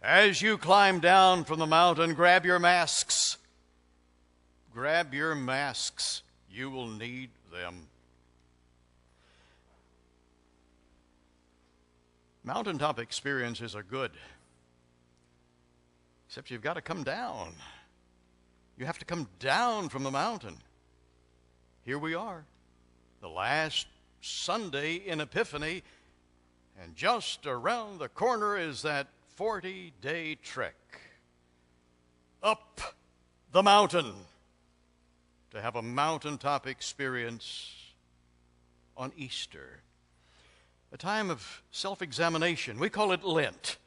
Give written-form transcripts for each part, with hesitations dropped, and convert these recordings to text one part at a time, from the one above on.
As you climb down from the mountain, grab your masks. Grab your masks. You will need them. Mountaintop experiences are good. Except you've got to come down. You have to come down from the mountain. Here we are, the last Sunday in Epiphany, and just around the corner is that 40-day trek up the mountain to have a mountaintop experience on Easter. A time of self-examination. We call it Lent,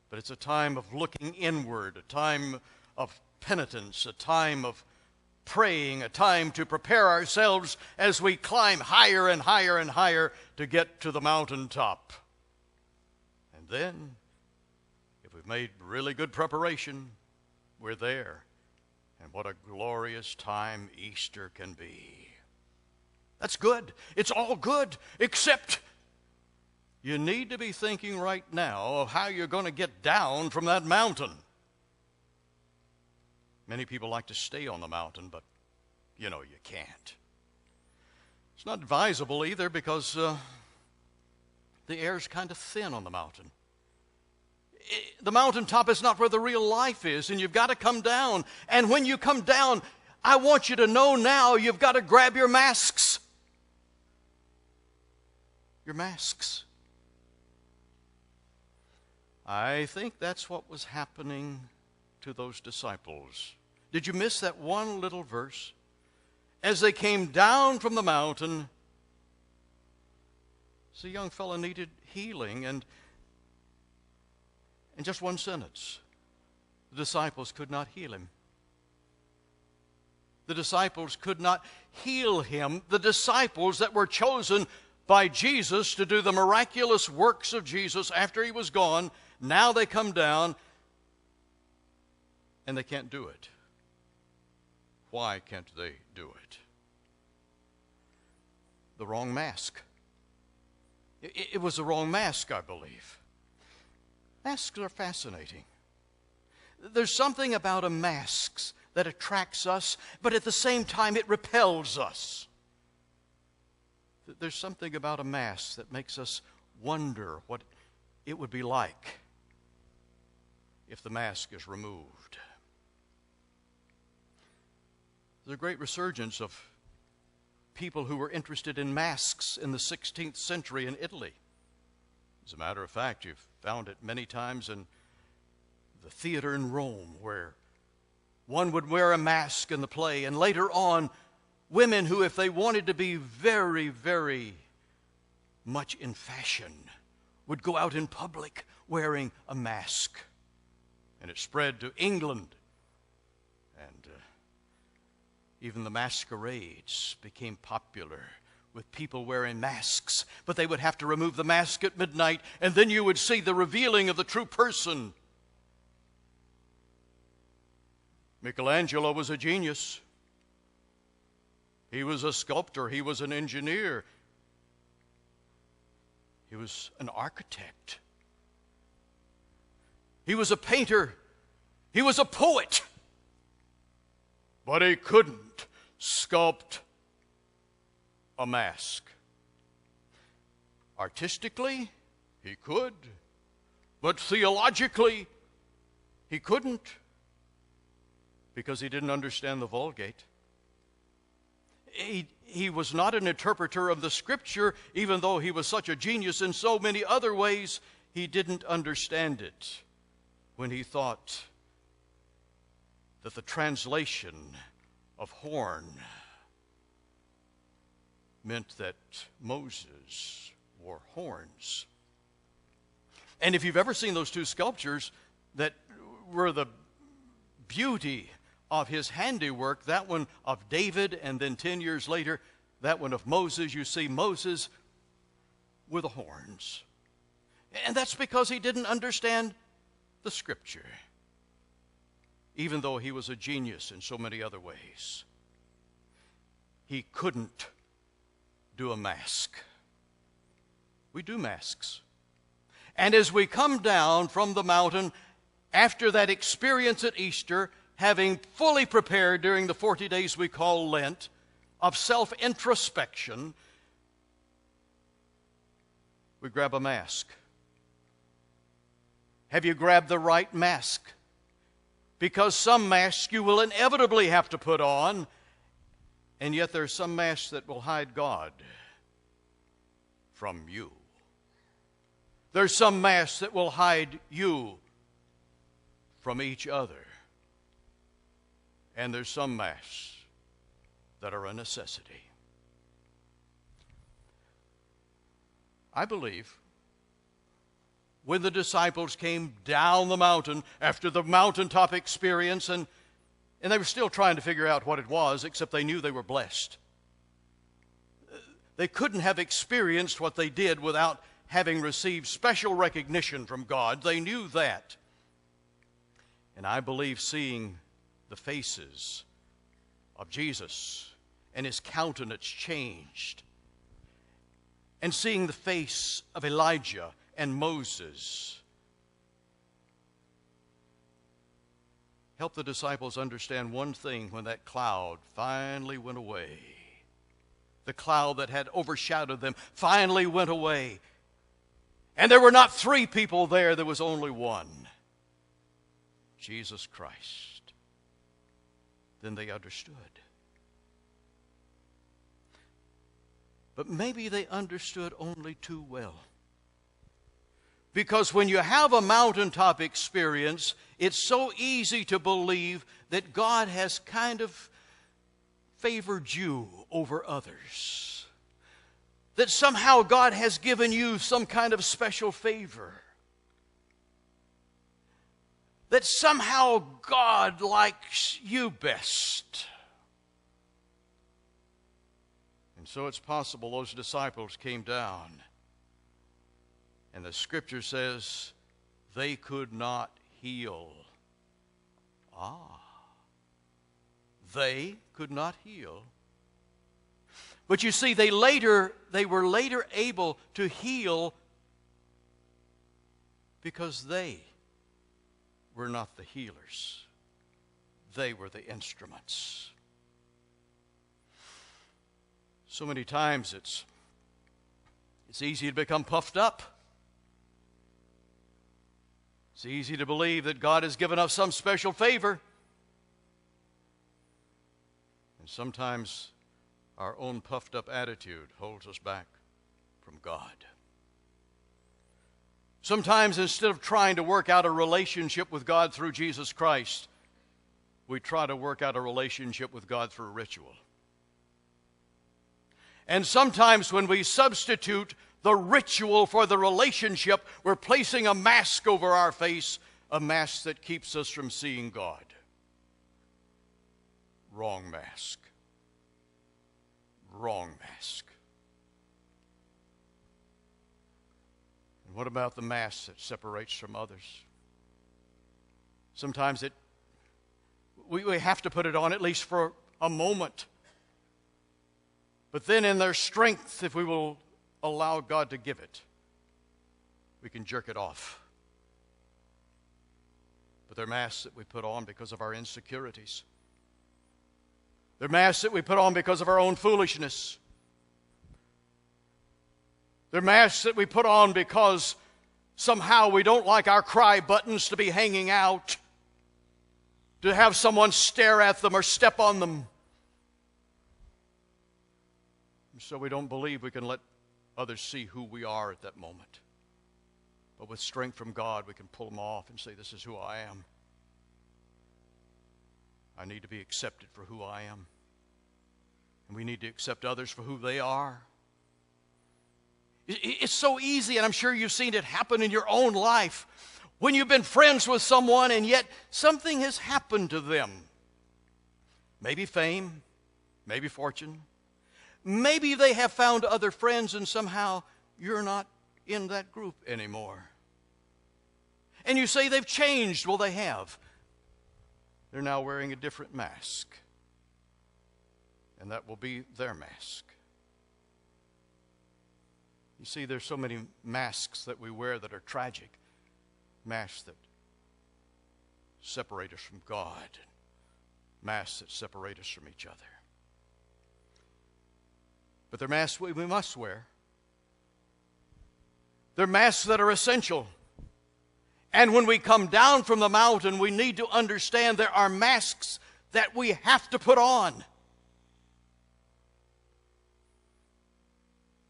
but it's a time of looking inward, a time of penitence, a time of praying, a time to prepare ourselves as we climb higher and higher and higher to get to the mountaintop. And then, if we've made really good preparation, we're there. And what a glorious time Easter can be. That's good. It's all good, except you need to be thinking right now of how you're going to get down from that mountain. Many people like to stay on the mountain, but you can't. It's not advisable either because the air's kind of thin on the mountain. The mountaintop is not where the real life is, and you've got to come down. And when you come down, I want you to know now you've got to grab your masks. Your masks. I think that's what was happening to those disciples. Did you miss that one little verse? As they came down from the mountain, the young fellow needed healing, and in just one sentence, the disciples could not heal him. The disciples could not heal him. The disciples that were chosen by Jesus to do the miraculous works of Jesus after he was gone, now they come down and they can't do it. Why can't they do it? The wrong mask. It was the wrong mask, I believe. Masks are fascinating. There's something about a mask that attracts us, but at the same time it repels us. There's something about a mask that makes us wonder what it would be like if the mask is removed. There's a great resurgence of people who were interested in masks in the 16th century in Italy. As a matter of fact, you've found it many times in the theater in Rome, where one would wear a mask in the play, and later on, women who, if they wanted to be very, very much in fashion, would go out in public wearing a mask. And it spread to England, and even the masquerades became popular with people wearing masks, but they would have to remove the mask at midnight, and then you would see the revealing of the true person. Michelangelo was a genius. He was a sculptor. He was an engineer. He was an architect. He was a painter. He was a poet. But he couldn't sculpt a mask. Artistically, he could. But theologically, he couldn't, because he didn't understand the Vulgate. He was not an interpreter of the Scripture, even though he was such a genius in so many other ways. He didn't understand it when he thought that the translation of horn meant that Moses wore horns. And if you've ever seen those two sculptures that were the beauty of his handiwork, that one of David, and then 10 years later, that one of Moses, you see Moses with the horns. And that's because he didn't understand the Scripture, even though he was a genius in so many other ways. He couldn't do a mask. We do masks. And as we come down from the mountain, after that experience at Easter, having fully prepared during the 40 days we call Lent of self-introspection, we grab a mask. Have you grabbed the right mask? Because some masks you will inevitably have to put on, and yet there are some masks that will hide God from you. There's some masks that will hide you from each other. And there's some masks that are a necessity. I believe when the disciples came down the mountain after the mountaintop experience, and they were still trying to figure out what it was, except they knew they were blessed. They couldn't have experienced what they did without having received special recognition from God. They knew that. And I believe seeing the faces of Jesus and his countenance changed, and seeing the face of Elijah and Moses helped the disciples understand one thing when that cloud finally went away. The cloud that had overshadowed them finally went away. And there were not three people there, there was only one. Jesus Christ. Then they understood. But maybe they understood only too well. Because when you have a mountaintop experience, it's so easy to believe that God has kind of favored you over others. That somehow God has given you some kind of special favor. That somehow God likes you best. And so it's possible those disciples came down, and the Scripture says they could not heal. They could not heal. But you see, they were later able to heal because they were not the healers. They were the instruments. So many times it's easy to become puffed up. It's easy to believe that God has given us some special favor. And sometimes our own puffed up attitude holds us back from God. Sometimes instead of trying to work out a relationship with God through Jesus Christ, we try to work out a relationship with God through ritual. And sometimes when we substitute the ritual for the relationship, we're placing a mask over our face, a mask that keeps us from seeing God. Wrong mask. Wrong mask. And what about the mask that separates from others? Sometimes we have to put it on at least for a moment. But then in their strength, if we will allow God to give it, we can jerk it off. But they're masks that we put on because of our insecurities. They're masks that we put on because of our own foolishness. They're masks that we put on because somehow we don't like our cry buttons to be hanging out, to have someone stare at them or step on them. So we don't believe we can let others see who we are at that moment. But with strength from God, we can pull them off and say, this is who I am. I need to be accepted for who I am. And we need to accept others for who they are. It's so easy, and I'm sure you've seen it happen in your own life, when you've been friends with someone and yet something has happened to them. Maybe fame, maybe fortune. Maybe they have found other friends and somehow you're not in that group anymore. And you say they've changed. Well, they have. They're now wearing a different mask. And that will be their mask. You see, there's so many masks that we wear that are tragic. Masks that separate us from God, masks that separate us from each other. But they're masks we must wear. They're masks that are essential. And when we come down from the mountain, we need to understand there are masks that we have to put on.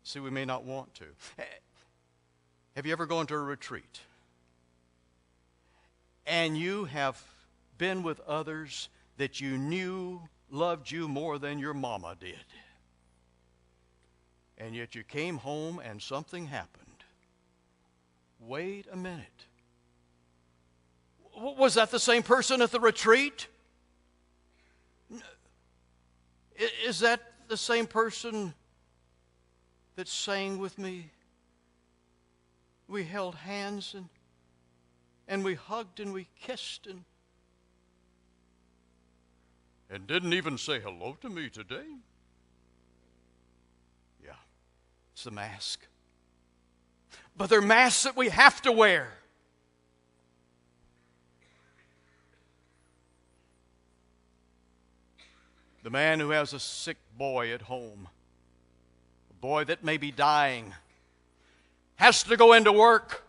See, we may not want to. Have you ever gone to a retreat? And you have been with others that you knew loved you more than your mama did. And yet you came home and something happened. Wait a minute. Was that the same person at the retreat? Is that the same person that sang with me? We held hands and we hugged and we kissed and didn't even say hello to me today. Yeah, it's the mask. But they're masks that we have to wear. The man who has a sick boy at home, a boy that may be dying, has to go into work.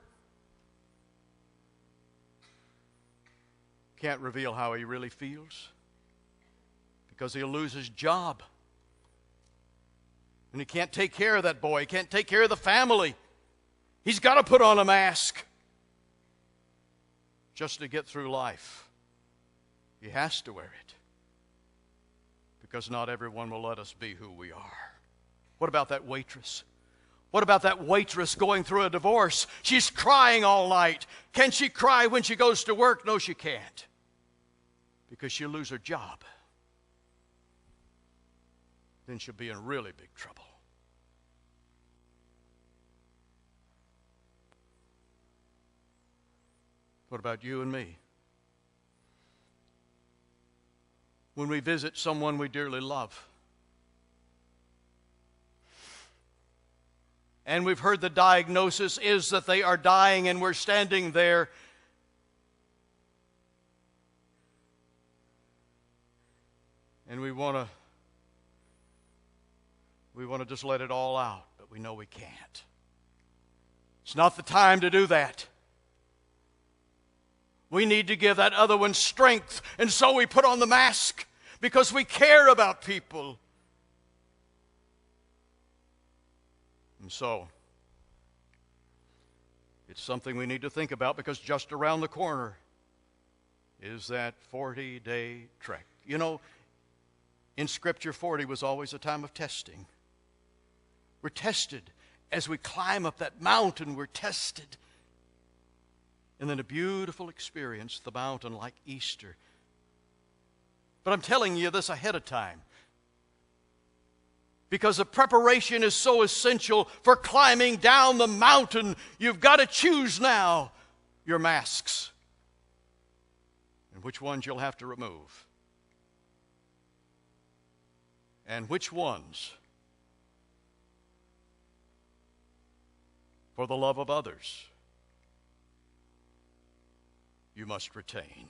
Can't reveal how he really feels because he'll lose his job. And he can't take care of that boy. He can't take care of the family. He's got to put on a mask just to get through life. He has to wear it because not everyone will let us be who we are. What about that waitress? What about that waitress going through a divorce? She's crying all night. Can she cry when she goes to work? No, she can't, because she'll lose her job. Then she'll be in really big trouble. What about you and me? When we visit someone we dearly love, and we've heard the diagnosis is that they are dying, and we're standing there and we want to just let it all out, but we know we can't. It's not the time to do that. We need to give that other one strength, and so we put on the mask because we care about people. And so, it's something we need to think about, because just around the corner is that 40-day trek. You know, in Scripture, 40 was always a time of testing. We're tested. As we climb up that mountain, we're tested. And then a beautiful experience, the mountain, like Easter. But I'm telling you this ahead of time, because the preparation is so essential for climbing down the mountain. You've got to choose now your masks and which ones you'll have to remove, and which ones, for the love of others, you must retain.